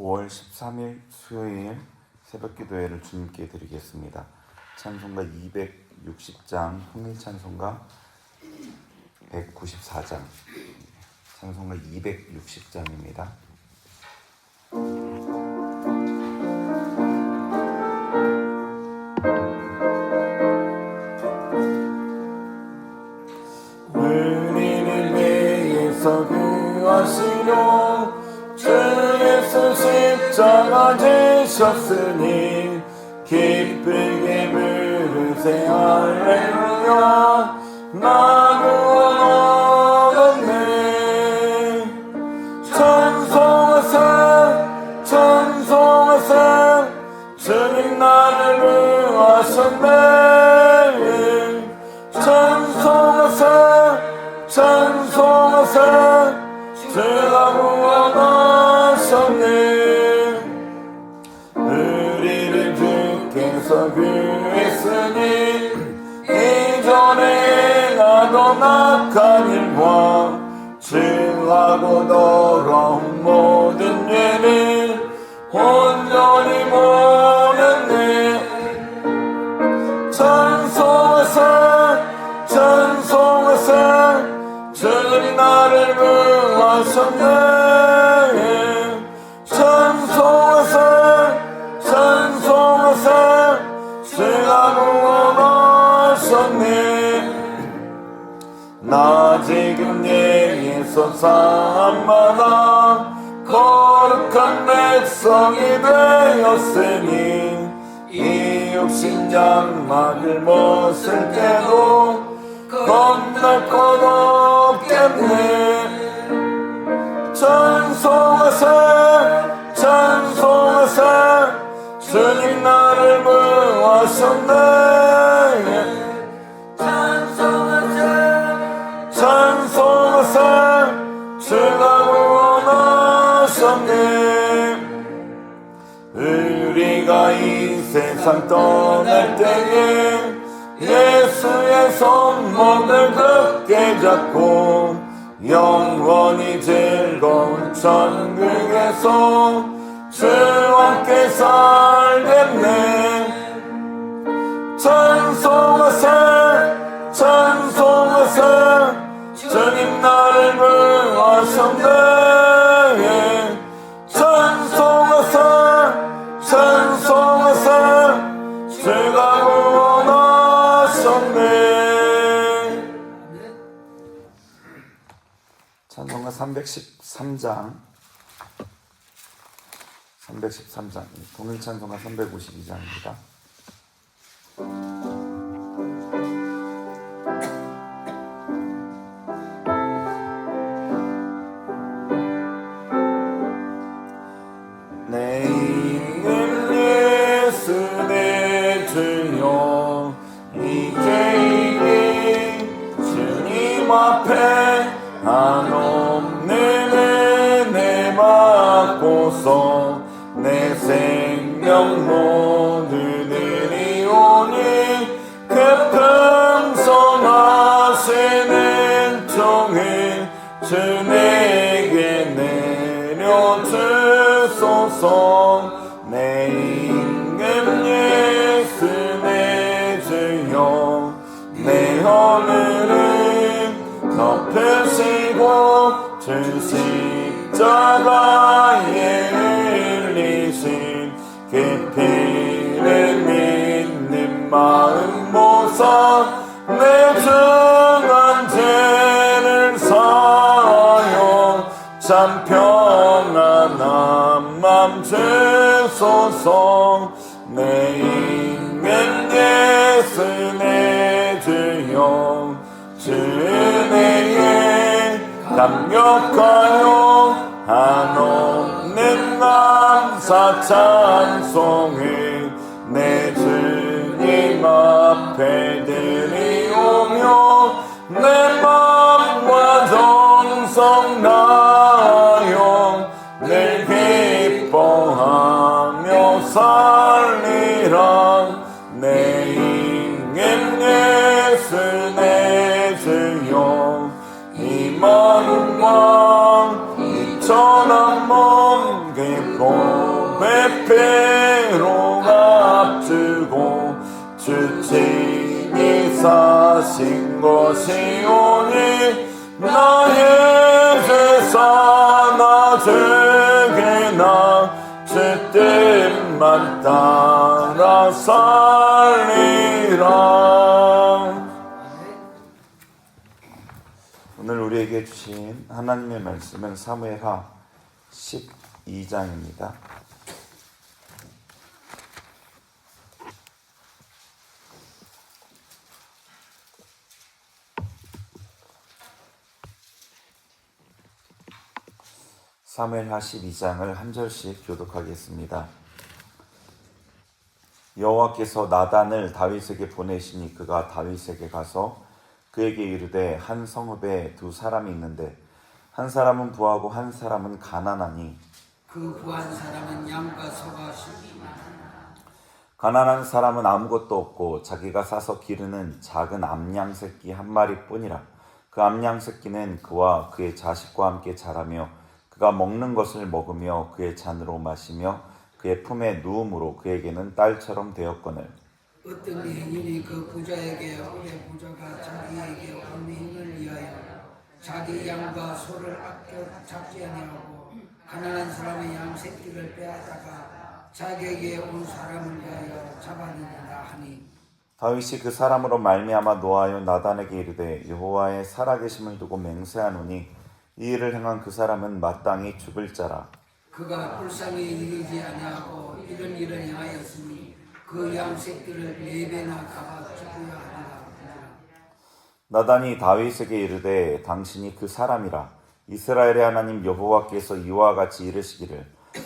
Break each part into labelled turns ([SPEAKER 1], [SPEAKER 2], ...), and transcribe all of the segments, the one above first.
[SPEAKER 1] 5월 13일 수요일 새벽기도회를 주님께 드리겠습니다. 찬송가 260장, 통일찬송가 194장, 찬송가 260장입니다.
[SPEAKER 2] 우리를 위해서 구하시려 주 예수 십자가 지셨으니 기쁘게 부르세 할렐루야 나 구원 얻었네. 찬송하세 찬송하세 주님 나를 구하셨네. 찬송하세 찬송하세 주가 구원하셨네. 우리를 주께서 구했으니 이전에 행하던 악한 일과 죄하고 더러운 모든 죄를 온전히 모르네. 찬송하세 찬송하세 주님 나를 구하셨네. 찬송하세 찬송하세 주가 구원하셨네. 나 지금 예에서 사함마다 거룩한 백성이 되었으니 이 육신 장막을 벗을 때도 겁날 것 없겠네. 찬송하세 찬송하세 주님 나를 구하셨네. 찬송하세 찬송하세 주가 구원하셨네. 우리가 이 세상 떠날 때에 예수의 손목을 굳게 잡고 영원히 즐거운 천국에서 주와 함께 살겠네. 찬송하세 찬송하세 주님 나를 구하셨네. 찬송하세 찬송하세 주가 구원하셨네.
[SPEAKER 1] 찬송가 313장, 통일찬송가 352장입니다.
[SPEAKER 2] 내 이름 예수 내 주여 이제 주님 앞에 한없는 은혜 받고서 내 생명 모두 드리오니 그 풍성하시는 종을 주 내게 내려주소서. 내 임금 예수 내 주여 내 허물을 덮으시고 주 십자가에 흘리신 그 피를 믿는 마음 모사 내 중한 죄를 사하여 참 평안한 맘 주소서. 내 임금 예수 내 주여 주 은혜에 감격하여 한없는 감사 찬송을 내 주님 앞에 드리오며 내 마음과 정성 다하여 늘 기뻐하며 살리라. 내 임금 예수 내 주여 이 마음과 이 천한 몸 그 입고 배패로 값주고 주친이 사신 것이오니 나의 제사 나 죄게나 주 뜻만 따라 살리라.
[SPEAKER 1] 오늘 우리에게 주신 하나님의 말씀은 사무엘하 12장입니다. 사무엘하 12장을 한 절씩 교독하겠습니다. 여호와께서 나단을 다윗에게 보내시니 그가 다윗에게 가서 그에게 이르되 한 성읍에 두 사람이 있는데 한 사람은 부하고 한 사람은 가난하니
[SPEAKER 3] 그 부한 사람은 양과 소가
[SPEAKER 1] 가난한 사람은 아무것도 없고 자기가 사서 기르는 작은 암양 새끼 한 마리뿐이라. 그 암양 새끼는 그와 그의 자식과 함께 자라며 그가 먹는 것을 먹으며 그의 잔으로 마시며 그의 품에 누움으로 그에게는 딸처럼 되었거늘.
[SPEAKER 3] 어떤 행인이 그 부자에게 오래 부자가 자기에게 온 행을 위하여 자기 양과 소를 아껴 잡지 아니하고 가난한 사람의 양 새끼를 빼앗다가 자기에게 온 사람을 위하여 잡아내는다 하니
[SPEAKER 1] 다윗이 그 사람으로 말미암아 노하여 나단에게 이르되 여호와의 살아계심을 두고 맹세하노니 이 일을 행한 그 사람은 마땅히 죽을 자라.
[SPEAKER 3] 그가 불쌍히 이르지 아니하고 이런 일을 행하였으니 그 양 새끼를 4배나 갚아 죽어야 하리라.
[SPEAKER 1] 나단이 다윗에게 이르되 당신이 그 사람이라. 이스라엘의 하나님 여호와께서 이와 같이 이르시기를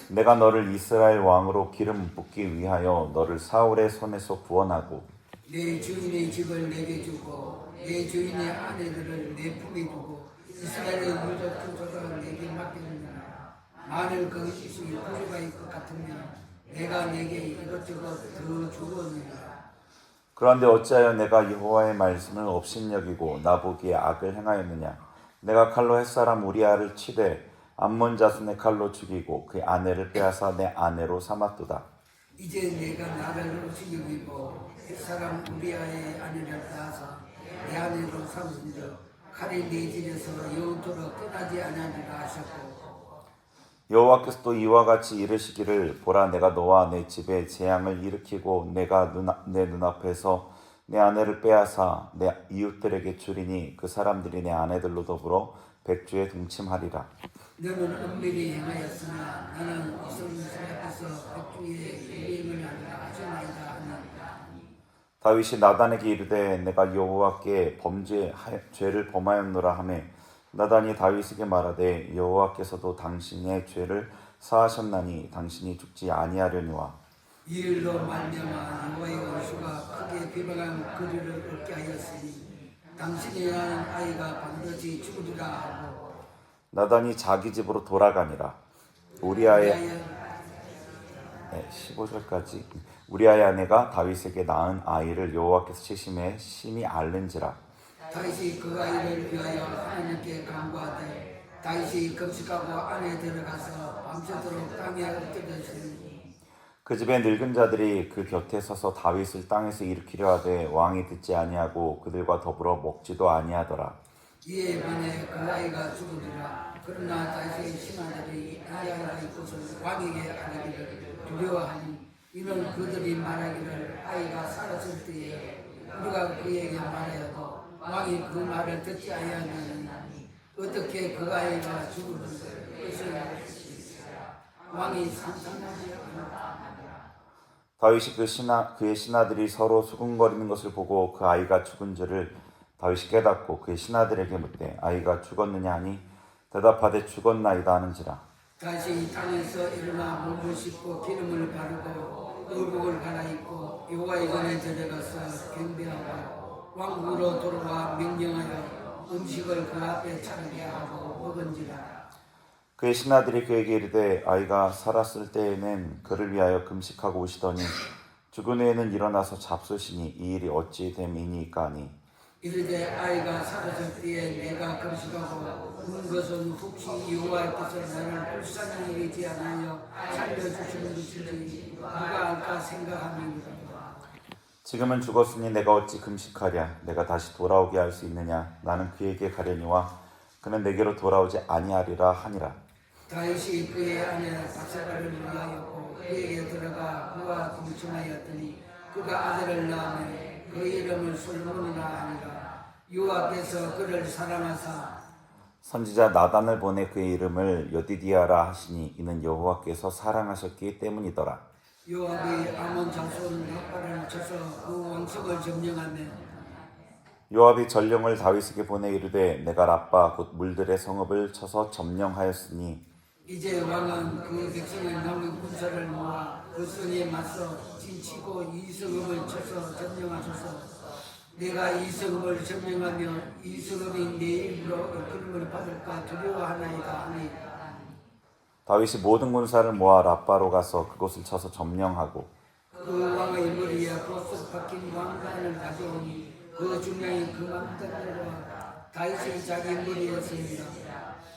[SPEAKER 1] 내가 너를 이스라엘 왕으로 기름 붓기 위하여 너를 사울의 손에서 구원하고
[SPEAKER 3] 내 주인의 집을 내게 주고 내 주인의 아내들을 내 품에 두고 이스라엘의 유적 주소를 내게 맡겼느니라. 만일 그 이십이 부조가 있을 것 같으면 내가 내게 이것저것 더 주었느니라.
[SPEAKER 1] 그런데 어찌하여 내가 여호와의 말씀을 업신여기고 나보기에 악을 행하였느냐. 내가 칼로 햇사람 우리아를 치되 암몬 자손의 칼로 죽이고 그의 아내를 빼앗아 내 아내로 삼았도다.
[SPEAKER 3] 이제 내가 나를 어찌여기고 햇사람 우리아의 아내를 빼앗아 내 아내로 삼은즉 칼이 내 집에서 영원토록 떠나지 아니하리라 하셨고
[SPEAKER 1] 여호와께서 또 이와 같이 이르시기를 보라 내가 너와 내 집에 재앙을 일으키고 내가 내 눈앞에서 내 아내를 빼앗아 내 이웃들에게 주리니 그 사람들이 내 아내들로 더불어 백주에 동침하리라.
[SPEAKER 3] 너는 은밀히 행하였으나 나는 이스라엘 앞에서 백주의 유행을 하리라 하셨나이다 하니
[SPEAKER 1] 다윗이 나단에게 이르되 내가 여호와께 죄를 범하였노라 하매 나단이 다윗에게 말하되 여호와께서도 당신의 죄를 사하셨나니 당신이 죽지 아니하려니와
[SPEAKER 3] 이 일로 말미암아 여호와의 원수가 크게 비방한 그리를 얻게 하였으니 당신이 낳은 아이가 반드시 죽으리라 하고
[SPEAKER 1] 나단이 자기 집으로 돌아가니라. 우리아의 15절까지 우리아의 아내가 다윗에게 낳은 아이를 여호와께서 치심에 심히 앓는지라.
[SPEAKER 3] 다윗이 그 아이를 위하여 하나님께 간구하되 다윗이 금식하고 안에 들어가서 밤새도록 땅에 엎드렸으니
[SPEAKER 1] 그 집에 늙은 자들이 그 곁에 서서 다윗을 땅에서 일으키려 하되 왕이 듣지 아니하고 그들과 더불어 먹지도 아니하더라.
[SPEAKER 3] 이에 반해 그 아이가 죽으리라. 그러나 다윗의 신하들이 이 아이가 있고서 왕에게 아뢰기를 두려워하니 이는 그들이 말하기를 아이가 살았을 때에 우리가 그에게 말하여도 왕이 그 말을 듣지 아니하느니 어떻게 그 아이가 죽을 것을 왕이 상상하지 않았다.
[SPEAKER 1] 다윗이 그의 신하들이 서로 수군거리는 것을 보고 그 아이가 죽은 줄을 다윗이 깨닫고 그의 신하들에게 묻되 아이가 죽었느냐 하니 대답하되 죽었나이다 하는지라.
[SPEAKER 3] 다시 땅에서 일어나 몸을 씻고 기름을 바르고 의복을 갈아입고 여호와의 전에 들어가서 경배하고 왕국으로 돌아와 명령하여 음식을 그 앞에 차리게 하고 먹은지라.
[SPEAKER 1] 그의 신하들이 그에게 이르되 아이가 살았을 때에는 그를 위하여 금식하고 오시더니 죽은 후에는 일어나서 잡수시니 이 일이 어찌 됨이니까 하니
[SPEAKER 3] 이르되 아이가 사라질 때에 내가 금식하고 우는 것은 혹시 여호와께서 나를 불쌍히 여기지 않으며 살려주시는 것인지 누가 알까 생각함이니라.
[SPEAKER 1] 지금은 죽었으니 내가 어찌 금식하랴. 내가 다시 돌아오게 할 수 있느냐. 나는 그에게 가려니와 그는 내게로 돌아오지 아니하리라 하니라.
[SPEAKER 3] 다윗이 그의 아내 바세바를 위하였고 그에게 들어가 그와 동침하였더니 그가 아들을 낳으며 그 이름을 솔로몬이라 하니라. 여호와께서 그를 사랑하사
[SPEAKER 1] 선지자 나단을 보내 그의 이름을 여디디아라 하시니 이는 여호와께서 사랑하셨기 때문이더라.
[SPEAKER 3] 요압이 아몬 자손 랍바를 쳐서 그 왕석을 점령하며
[SPEAKER 1] 요압이 전령을 다윗에게 보내 이르되 내가 랍바 곧 물들의 성읍을 쳐서 점령하였으니
[SPEAKER 3] 이제 왕은 그 백성의 남은 군사를 모아 그 성에 맞서 진치고 이 성읍을 쳐서 점령하소서. 내가 이 성읍을 점령하며 이 성읍이 내일로 이끌림을 받을까 두려워하나이다 하니
[SPEAKER 1] 다윗이 모든 군사를 모아 랍바로 가서 그곳을 쳐서 점령하고
[SPEAKER 3] 그 왕의 머리에 보석 박힌 왕관을 가져오니 그 중량이 그만큼으로 다윗의 자기 머리에 씁니다.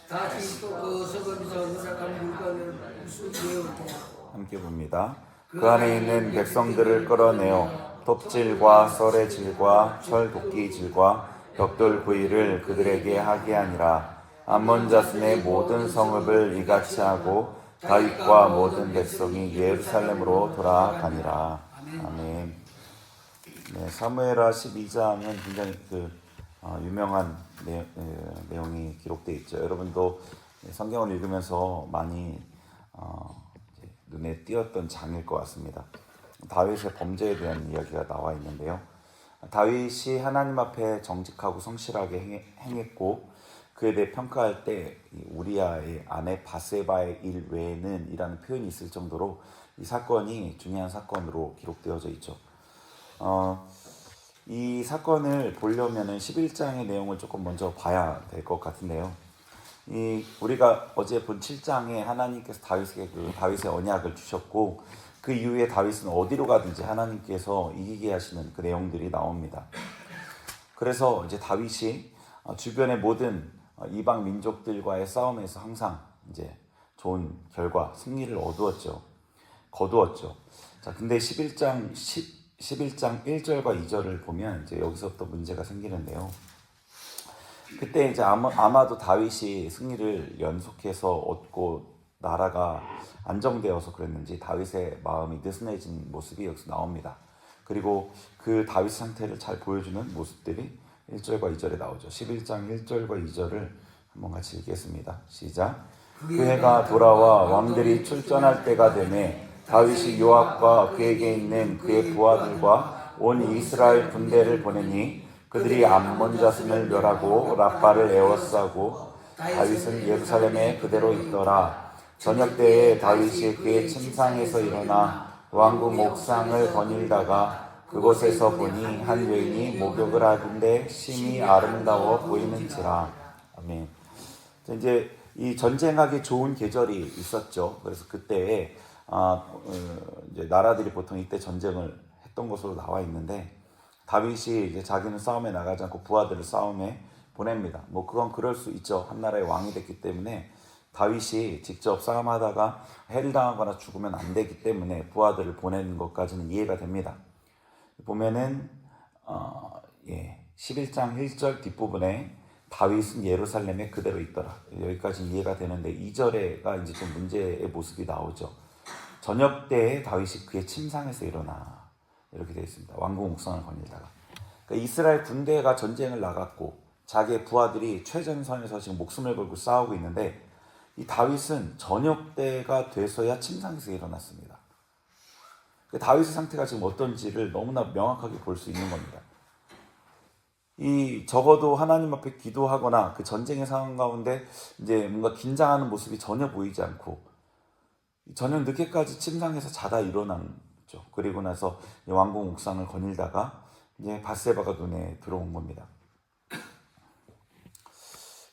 [SPEAKER 3] 다시 또 그 성읍에서 누락한 물건을 수주되었고
[SPEAKER 1] 함께 봅니다. 그 안에 있는 백성들을 끌어내어 톱질과 썰의 질과 철 도끼 질과 벽돌 구이를 그들에게 하게 하니라. 암몬 자손의 모든 성읍을 이같이 하고 다윗과 모든 백성이 예루살렘으로 돌아가니라. 아멘. 네, 사무엘하 12장은 굉장히 유명한 내용이 기록되어 있죠. 여러분도 성경을 읽으면서 많이 눈에 띄었던 장일 것 같습니다. 다윗의 범죄에 대한 이야기가 나와 있는데요. 다윗이 하나님 앞에 정직하고 성실하게 행했고 그에 대해 평가할 때 우리아의 아내 바세바의 일 외에는 이라는 표현이 있을 정도로 이 사건이 중요한 사건으로 기록되어져 있죠. 이 사건을 보려면은 11장의 내용을 조금 먼저 봐야 될 것 같은데요. 우리가 어제 본 7장에 하나님께서 다윗에게 다윗의 언약을 주셨고 그 이후에 다윗은 어디로 가든지 하나님께서 이기게 하시는 그 내용들이 나옵니다. 그래서 이제 다윗이 주변의 모든 이방 민족들과의 싸움에서 항상 이제 좋은 결과, 승리를 거두었죠. 자, 근데 11장 1절과 2절을 보면 이제 여기서부터 문제가 생기는데요. 그때 이제 아마도 다윗이 승리를 연속해서 얻고 나라가 안정되어서 그랬는지 다윗의 마음이 느슨해진 모습이 여기서 나옵니다. 그리고 그 다윗 상태를 잘 보여주는 모습들이 1절과 2절에 나오죠. 11장 1절과 2절을 한번 같이 읽겠습니다. 시작. 그 해가 돌아와 왕들이 출전할 때가 되매 다윗이 요압과 그에게 있는 그의 부하들과 온 이스라엘 군대를 보내니 그들이 암몬 자손을 멸하고 랍바를 에워싸고 다윗은 예루살렘에 그대로 있더라. 저녁 때에 다윗이 그의 침상에서 일어나 왕궁 옥상을 거닐다가 그곳에서 보니 한 여인이 목욕을 하는데 심히 아름다워 보이는지라. 아멘. 이제 이 전쟁하기 좋은 계절이 있었죠. 그래서 그때 이제 나라들이 보통 이때 전쟁을 했던 것으로 나와 있는데 다윗이 이제 자기는 싸움에 나가지 않고 부하들을 싸움에 보냅니다. 뭐 그건 그럴 수 있죠. 한 나라의 왕이 됐기 때문에 다윗이 직접 싸움하다가 해를 당하거나 죽으면 안 되기 때문에 부하들을 보내는 것까지는 이해가 됩니다. 보면은 11장 1절 뒷부분에 다윗은 예루살렘에 그대로 있더라. 여기까지 이해가 되는데 2절에가 이제 좀 문제의 모습이 나오죠. 저녁 때에 다윗이 그의 침상에서 일어나 이렇게 되어 있습니다. 왕궁 옥상을 거닐다가. 그러니까 이스라엘 군대가 전쟁을 나갔고 자기의 부하들이 최전선에서 지금 목숨을 걸고 싸우고 있는데 이 다윗은 저녁 때가 돼서야 침상에서 일어났습니다. 다윗의 상태가 지금 어떤지를 너무나 명확하게 볼 수 있는 겁니다. 적어도 하나님 앞에 기도하거나 그 전쟁의 상황 가운데 이제 뭔가 긴장하는 모습이 전혀 보이지 않고 저녁 늦게까지 침상에서 자다 일어났죠. 그리고 나서 왕궁 옥상을 거닐다가 이제 밧세바가 눈에 들어온 겁니다.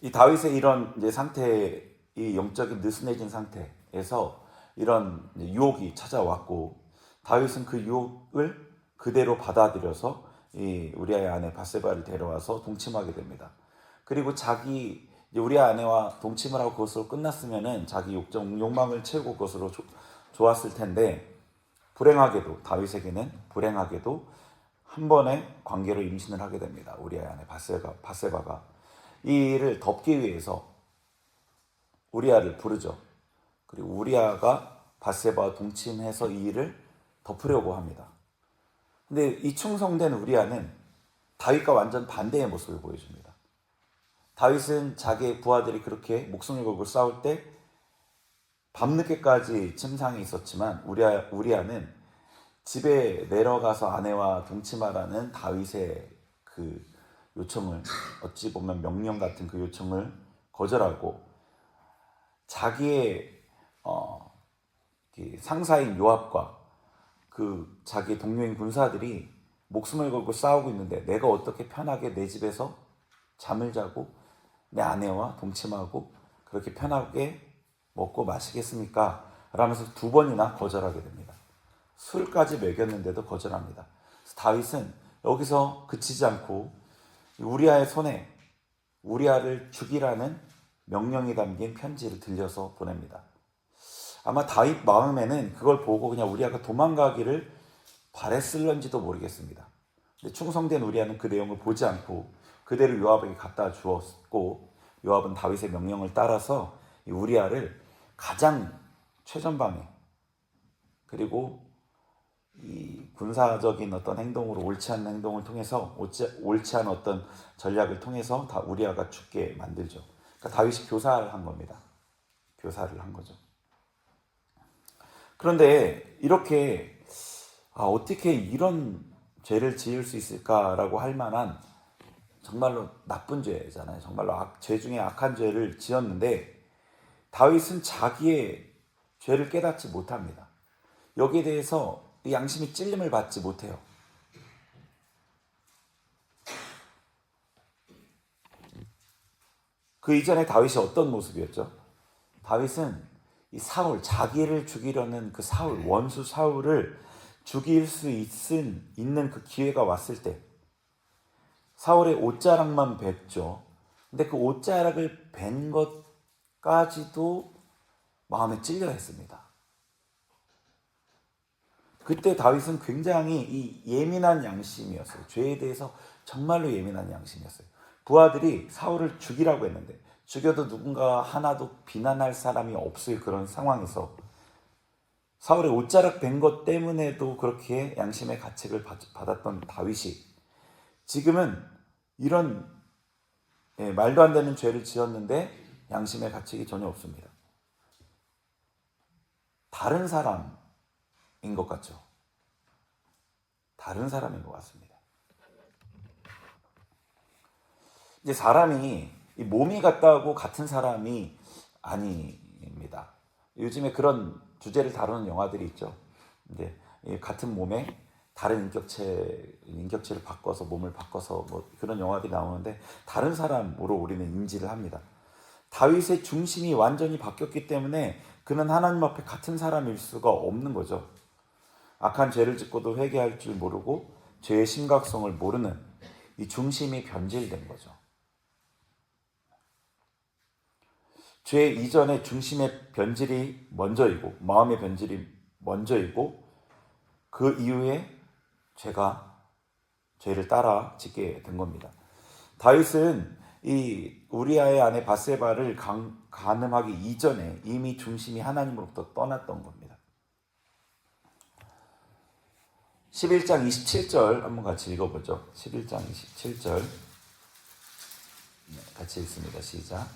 [SPEAKER 1] 이 다윗의 이런 이제 상태, 이 영적인 느슨해진 상태에서 이런 유혹이 찾아왔고 다윗은 그 유혹을 그대로 받아들여서 이 우리아의 아내 바세바를 데려와서 동침하게 됩니다. 그리고 자기 이제 우리아 아내와 동침을 하고 그것으로 끝났으면은 자기 욕망을 채우고 그것으로 좋았을 텐데, 불행하게도 다윗에게는 불행하게도 한 번의 관계로 임신을 하게 됩니다. 우리아의 아내 바세바가 이 일을 덮기 위해서 우리아를 부르죠. 그리고 우리아가 바세바와 동침해서 이 일을 덮으려고 합니다. 근데 이 충성된 우리아는 다윗과 완전 반대의 모습을 보여줍니다. 다윗은 자기의 부하들이 그렇게 목숨을 걸고 싸울 때 밤늦게까지 침상에 있었지만 우리아는 집에 내려가서 아내와 동침하라는 다윗의 그 요청을, 어찌 보면 명령 같은 그 요청을 거절하고 자기의 상사인 요압과 그 자기 동료인 군사들이 목숨을 걸고 싸우고 있는데 내가 어떻게 편하게 내 집에서 잠을 자고 내 아내와 동침하고 그렇게 편하게 먹고 마시겠습니까? 라면서 2번이나 거절하게 됩니다. 술까지 먹였는데도 거절합니다. 그래서 다윗은 여기서 그치지 않고 우리아의 손에 우리아를 죽이라는 명령이 담긴 편지를 들려서 보냅니다. 아마 다윗 마음에는 그걸 보고 그냥 우리아가 도망가기를 바랬을런지도 모르겠습니다. 근데 충성된 우리아는 그 내용을 보지 않고 그대로 요압에게 갖다 주었고, 요압은 다윗의 명령을 따라서 이 우리아를 가장 최전방에, 그리고 이 군사적인 어떤 행동으로 옳지 않은 행동을 통해서 옳지 않은 어떤 전략을 통해서 다 우리아가 죽게 만들죠. 그러니까 다윗이 교사를 한 겁니다. 교사를 한 거죠. 그런데 이렇게 어떻게 이런 죄를 지을 수 있을까라고 할 만한 정말로 나쁜 죄잖아요. 정말로 죄 중에 악한 죄를 지었는데 다윗은 자기의 죄를 깨닫지 못합니다. 여기에 대해서 양심이 찔림을 받지 못해요. 그 이전에 다윗이 어떤 모습이었죠? 다윗은 이 사울, 자기를 죽이려는 그 사울, 원수 사울을 죽일 수 있는 그 기회가 왔을 때 사울의 옷자락만 뱉죠. 근데 그 옷자락을 벤 것까지도 마음에 찔려 했습니다. 그때 다윗은 굉장히 이 예민한 양심이었어요. 죄에 대해서 정말로 예민한 양심이었어요. 부하들이 사울을 죽이라고 했는데 죽여도 누군가 하나도 비난할 사람이 없을 그런 상황에서 사울의 옷자락 벤 것 때문에도 그렇게 양심의 가책을 받았던 다윗이 지금은 이런 말도 안 되는 죄를 지었는데 양심의 가책이 전혀 없습니다. 다른 사람인 것 같죠? 다른 사람인 것 같습니다. 이제 사람이 이 몸이 같다고 같은 사람이 아닙니다. 요즘에 그런 주제를 다루는 영화들이 있죠. 이제 같은 몸에 다른 인격체를 바꿔서 몸을 바꿔서 뭐 그런 영화들이 나오는데 다른 사람으로 우리는 인지를 합니다. 다윗의 중심이 완전히 바뀌었기 때문에 그는 하나님 앞에 같은 사람일 수가 없는 거죠. 악한 죄를 짓고도 회개할 줄 모르고 죄의 심각성을 모르는 이 중심이 변질된 거죠. 죄 이전에 중심의 변질이 먼저이고 마음의 변질이 먼저이고 그 이후에 죄를 따라 짓게 된 겁니다. 다윗은 이 우리아의 아내 바세바를 간음하기 이전에 이미 중심이 하나님으로부터 떠났던 겁니다. 11장 27절 한번 같이 읽어보죠. 11장 27절 같이 읽습니다. 시작.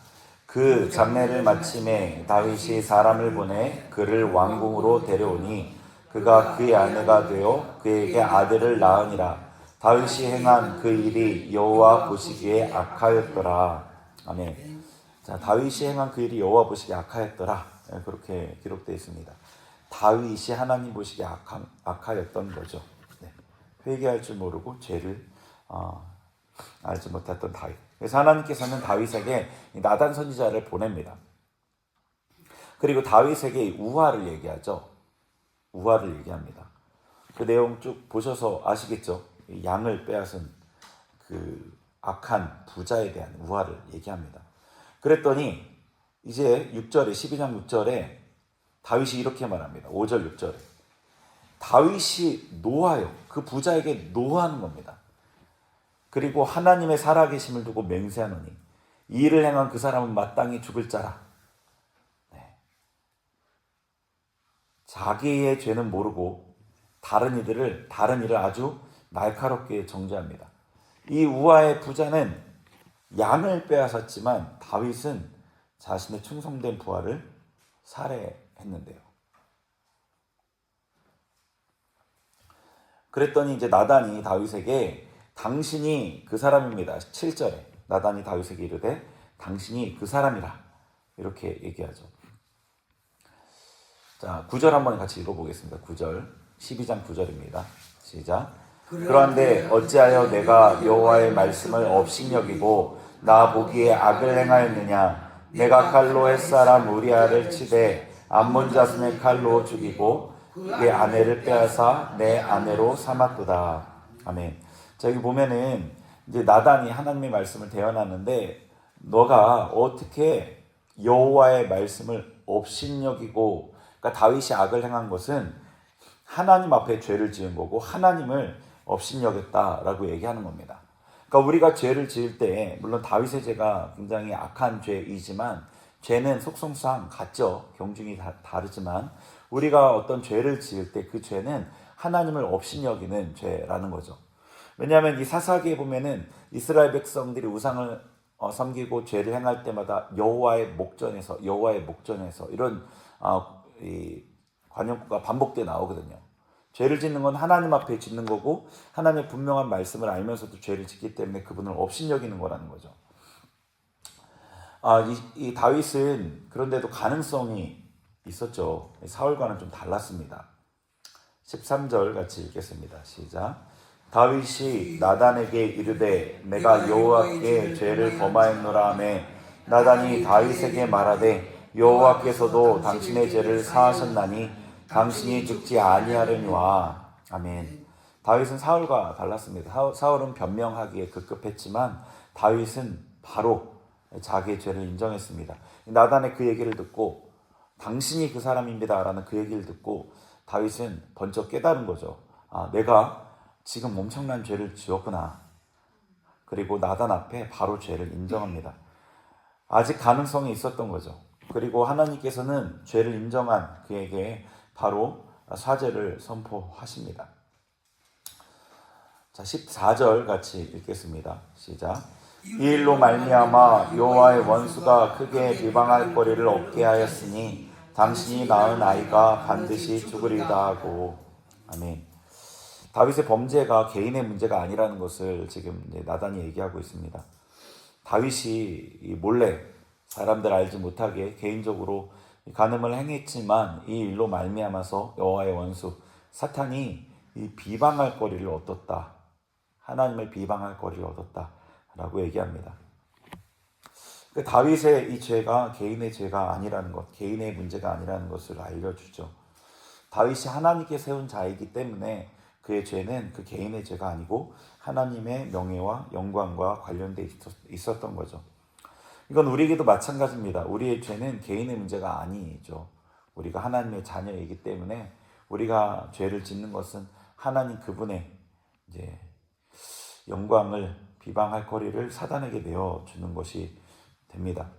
[SPEAKER 1] 그 장례를 마침에 다윗이 사람을 보내 그를 왕궁으로 데려오니 그가 그의 아내가 되어 그에게 아들을 낳으니라. 다윗이 행한 그 일이 여호와 보시기에 악하였더라. 아멘. 자, 다윗이 행한 그 일이 여호와 보시기에 악하였더라. 그렇게 기록되어 있습니다. 다윗이 하나님 보시기에 악하였던 거죠. 네. 회개할 줄 모르고 죄를 알지 못했던 다윗. 그래서 하나님께서는 다윗에게 나단 선지자를 보냅니다. 그리고 다윗에게 우화를 얘기하죠. 우화를 얘기합니다. 그 내용 쭉 보셔서 아시겠죠? 양을 빼앗은 그 악한 부자에 대한 우화를 얘기합니다. 그랬더니 이제 6절에 12장 6절에 다윗이 이렇게 말합니다. 5절 6절에 다윗이 노하여 그 부자에게 노하는 겁니다. 그리고 하나님의 살아계심을 두고 맹세하노니 이 일을 행한 그 사람은 마땅히 죽을 자라. 네. 자기의 죄는 모르고 다른 일을 아주 날카롭게 정죄합니다. 이 우화의 부자는 양을 빼앗았지만 다윗은 자신의 충성된 부하를 살해했는데요. 그랬더니 이제 나단이 다윗에게 당신이 그 사람입니다. 7절에 나단이 다윗에게 이르되 당신이 그 사람이라 이렇게 얘기하죠. 자, 9절 한번 같이 읽어보겠습니다. 9절 12장 9절입니다. 시작. 그런데 어찌하여 내가 여호와의 말씀을 업신여기고 나 보기에 악을 행하였느냐. 내가 칼로 햇사람 우리아를 치되 암몬 자손의 칼로 죽이고 그의 아내를 빼앗아 내 아내로 삼았도다. 아멘. 자, 여기 보면은 이제 나단이 하나님의 말씀을 대언하는데 너가 어떻게 여호와의 말씀을 업신여기고, 그러니까 다윗이 악을 행한 것은 하나님 앞에 죄를 지은 거고 하나님을 업신여겼다라고 얘기하는 겁니다. 그러니까 우리가 죄를 지을 때 물론 다윗의 죄가 굉장히 악한 죄이지만 죄는 속성상 같죠. 경중이 다르지만 우리가 어떤 죄를 지을 때 그 죄는 하나님을 업신여기는 죄라는 거죠. 왜냐하면 이 사사기에 보면은 이스라엘 백성들이 우상을 섬기고 죄를 행할 때마다 여호와의 목전에서 이런 이 관용구가 반복돼 나오거든요. 죄를 짓는 건 하나님 앞에 짓는 거고 하나님의 분명한 말씀을 알면서도 죄를 짓기 때문에 그분을 업신여기는 거라는 거죠. 이 다윗은 그런데도 가능성이 있었죠. 사울과는 좀 달랐습니다. 13절 같이 읽겠습니다. 시작. 다윗이 나단에게 이르되 내가 여호와께 죄를 범하였노라 하매 나단이 다윗에게 말하되 여호와께서도 당신의 죄를 사하셨나니 당신이 죽지 아니하려니와. 아멘. 다윗은 사울과 달랐습니다. 사울은 변명하기에 급급했지만 다윗은 바로 자기의 죄를 인정했습니다. 나단의 그 얘기를 듣고 당신이 그 사람입니다 라는 그 얘기를 듣고 다윗은 번쩍 깨달은 거죠. 내가 지금 엄청난 죄를 지었구나. 그리고 나단 앞에 바로 죄를 인정합니다. 아직 가능성이 있었던 거죠. 그리고 하나님께서는 죄를 인정한 그에게 바로 사죄를 선포하십니다. 자, 14절 같이 읽겠습니다. 시작. 이 일로 말미암아 여호와의 원수가 크게 비방할 거리를 얻게 하였으니 당신이 낳은 아이가 반드시 죽으리다 하고. 아멘. 다윗의 범죄가 개인의 문제가 아니라는 것을 지금 나단이 얘기하고 있습니다. 다윗이 몰래 사람들 알지 못하게 개인적으로 간음을 행했지만 이 일로 말미암아서 여호와의 원수 사탄이 이 비방할 거리를 얻었다. 하나님을 비방할 거리를 얻었다라고 얘기합니다. 다윗의 이 죄가 개인의 죄가 아니라는 것, 개인의 문제가 아니라는 것을 알려주죠. 다윗이 하나님께 세운 자이기 때문에 그의 죄는 그 개인의 죄가 아니고 하나님의 명예와 영광과 관련돼 있었던 거죠. 이건 우리에게도 마찬가지입니다. 우리의 죄는 개인의 문제가 아니죠. 우리가 하나님의 자녀이기 때문에 우리가 죄를 짓는 것은 하나님 그분의 이제 영광을 비방할 거리를 사단에게 내어주는 것이 됩니다.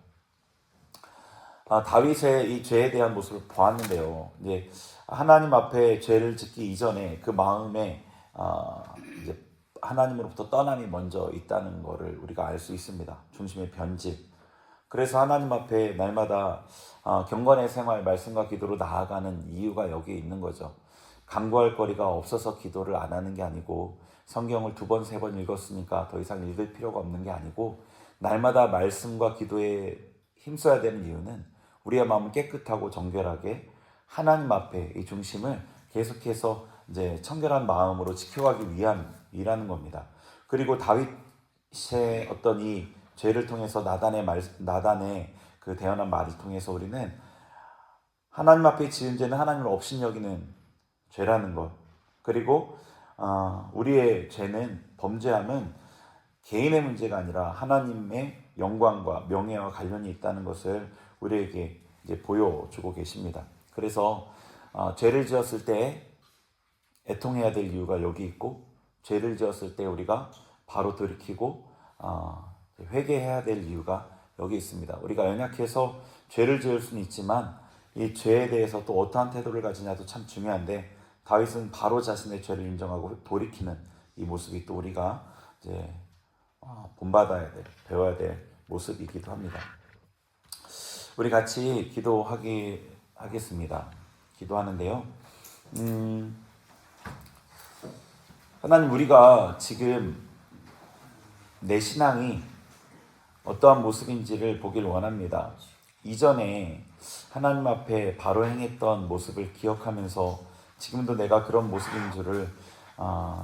[SPEAKER 1] 다윗의 이 죄에 대한 모습을 보았는데요. 이제 하나님 앞에 죄를 짓기 이전에 그 마음에 이제 하나님으로부터 떠남이 먼저 있다는 것을 우리가 알 수 있습니다. 중심의 변질. 그래서 하나님 앞에 날마다 경건의 생활, 말씀과 기도로 나아가는 이유가 여기에 있는 거죠. 간구할 거리가 없어서 기도를 안 하는 게 아니고 성경을 2번, 3번 읽었으니까 더 이상 읽을 필요가 없는 게 아니고 날마다 말씀과 기도에 힘써야 되는 이유는 우리의 마음을 깨끗하고 정결하게 하나님 앞에 이 중심을 계속해서 이제 청결한 마음으로 지켜가기 위함이라는 겁니다. 그리고 다윗의 어떤 이 죄를 통해서 나단의 그 대언한 말을 통해서 우리는 하나님 앞에 지은 죄는 하나님을 업신여기는 죄라는 것. 그리고 우리의 죄는 범죄함은 개인의 문제가 아니라 하나님의 영광과 명예와 관련이 있다는 것을 우리에게 이제 보여주고 계십니다. 그래서 죄를 지었을 때 애통해야 될 이유가 여기 있고, 죄를 지었을 때 우리가 바로 돌이키고 회개해야 될 이유가 여기 있습니다. 우리가 연약해서 죄를 지을 수는 있지만 이 죄에 대해서 또 어떠한 태도를 가지냐도 참 중요한데, 다윗은 바로 자신의 죄를 인정하고 돌이키는 이 모습이 또 우리가 이제 본받아야 될, 배워야 될 모습이기도 합니다. 우리 같이 기도하겠습니다. 기도하는데요. 하나님, 우리가 지금 내 신앙이 어떠한 모습인지를 보길 원합니다. 이전에 하나님 앞에 바로 행했던 모습을 기억하면서 지금도 내가 그런 모습인 줄을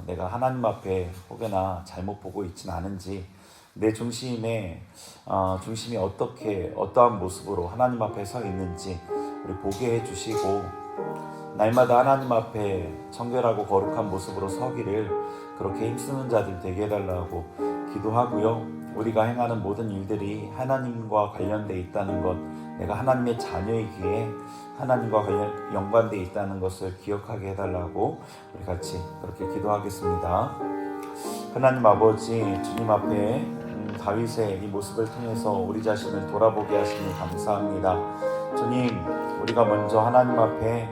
[SPEAKER 1] 내가 하나님 앞에 혹여나 잘못 보고 있진 않은지, 내 중심이 어떠한 모습으로 하나님 앞에 서 있는지 우리 보게 해주시고, 날마다 하나님 앞에 청결하고 거룩한 모습으로 서기를 그렇게 힘쓰는 자들 되게 해달라고 기도하고요. 우리가 행하는 모든 일들이 하나님과 관련되어 있다는 것, 내가 하나님의 자녀이기에 하나님과 연관되어 있다는 것을 기억하게 해달라고 우리 같이 그렇게 기도하겠습니다. 하나님 아버지, 주님 앞에 다윗의 이 모습을 통해서 우리 자신을 돌아보게 하시니 감사합니다. 주님, 우리가 먼저 하나님 앞에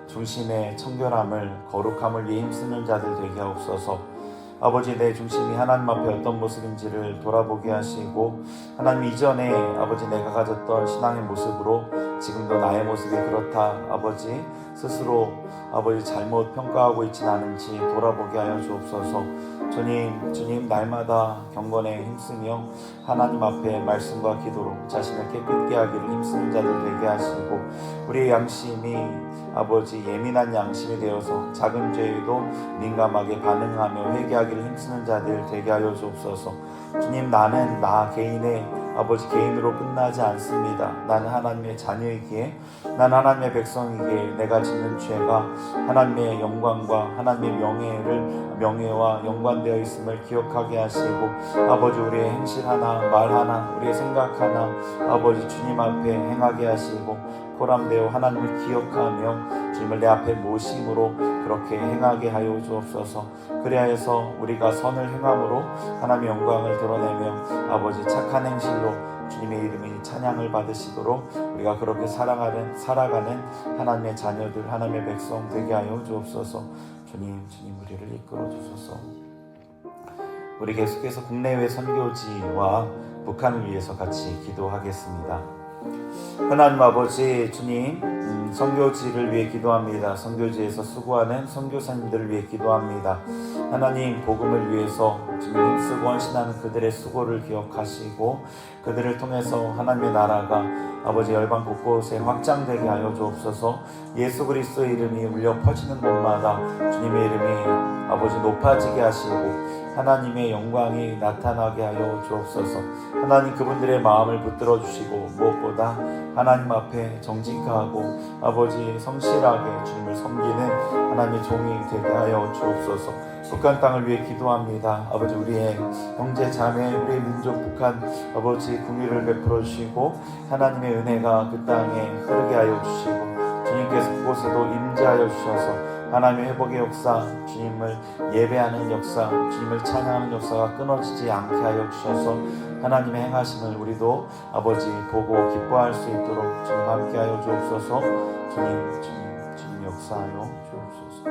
[SPEAKER 1] 중심의 청결함을, 거룩함을 위해 힘쓰는 자들 되게 하옵소서. 아버지, 내 중심이 하나님 앞에 어떤 모습인지를 돌아보게 하시고, 하나님 이전에 아버지 내가 가졌던 신앙의 모습으로 지금도 나의 모습이 그렇다, 아버지 스스로 아버지 잘못 평가하고 있진 않은지 돌아보게 하여 주옵소서. 주님 날마다 경건에 힘쓰며 하나님 앞에 말씀과 기도로 자신을 깨끗게 하기를 힘쓰는 자들 되게 하시고, 우리의 양심이 아버지 예민한 양심이 되어서 작은 죄에도 민감하게 반응하며 회개하기를 힘쓰는 자들 되게 하여 주옵소서. 주님, 나는 나 개인의 아버지 개인으로 끝나지 않습니다. 나는 하나님의 자녀이기에, 나는 하나님의 백성이기에 내가 짓는 죄가 하나님의 영광과 하나님의 명예와 연관되어 있음을 기억하게 하시고, 아버지 우리의 행실 하나, 말 하나, 우리의 생각 하나 아버지 주님 앞에 행하게 하시고, 보람되어 하나님을 기억하며 주님을 내 앞에 모심으로 그렇게 행하게 하여 주옵소서. 그리하여서 우리가 선을 행함으로 하나님의 영광을 드러내며 아버지 착한 행실로 주님의 이름이 찬양을 받으시도록 우리가 그렇게 살아가는 하나님의 자녀들, 하나님의 백성 되게 하여 주옵소서. 주님 우리를 이끌어 주소서. 우리 계속해서 국내외 선교지와 북한을 위해서 같이 기도하겠습니다. 하나님 아버지, 주님, 선교지를 위해 기도합니다. 선교지에서 수고하는 선교사님들을 위해 기도합니다. 하나님, 복음을 위해서 주님 힘쓰고 헌신하는 그들의 수고를 기억하시고, 그들을 통해서 하나님의 나라가 아버지 열방 곳곳에 확장되게 하여 주옵소서. 예수 그리스도의 이름이 울려 퍼지는 곳마다 주님의 이름이 아버지 높아지게 하시고 하나님의 영광이 나타나게 하여 주옵소서. 하나님, 그분들의 마음을 붙들어 주시고, 무엇보다 하나님 앞에 정직하고 아버지 성실하게 주님을 섬기는 하나님의 종이 되게 하여 주옵소서. 북한 땅을 위해 기도합니다. 아버지, 우리의 형제 자매, 우리의 민족 북한 아버지 긍휼을 베풀어 주시고 하나님의 은혜가 그 땅에 흐르게 하여 주시고, 주님께서 그곳에도 임재하여 주셔서 하나님의 회복의 역사, 주님을 예배하는 역사, 주님을 찬양하는 역사가 끊어지지 않게 하여 주셔서 하나님의 행하심을 우리도 아버지 보고 기뻐할 수 있도록 주님 함께 하여 주옵소서. 주님 역사하여 주옵소서.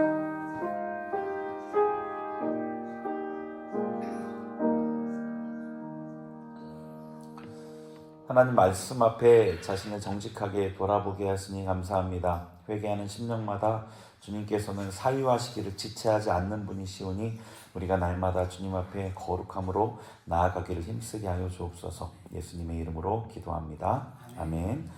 [SPEAKER 1] 하나님 말씀 앞에 자신을 정직하게 돌아보게 하시니 감사합니다. 회개하는 심령마다 주님께서는 사유하시기를 지체하지 않는 분이시오니 우리가 날마다 주님 앞에 거룩함으로 나아가기를 힘쓰게 하여 주옵소서. 예수님의 이름으로 기도합니다. 아멘.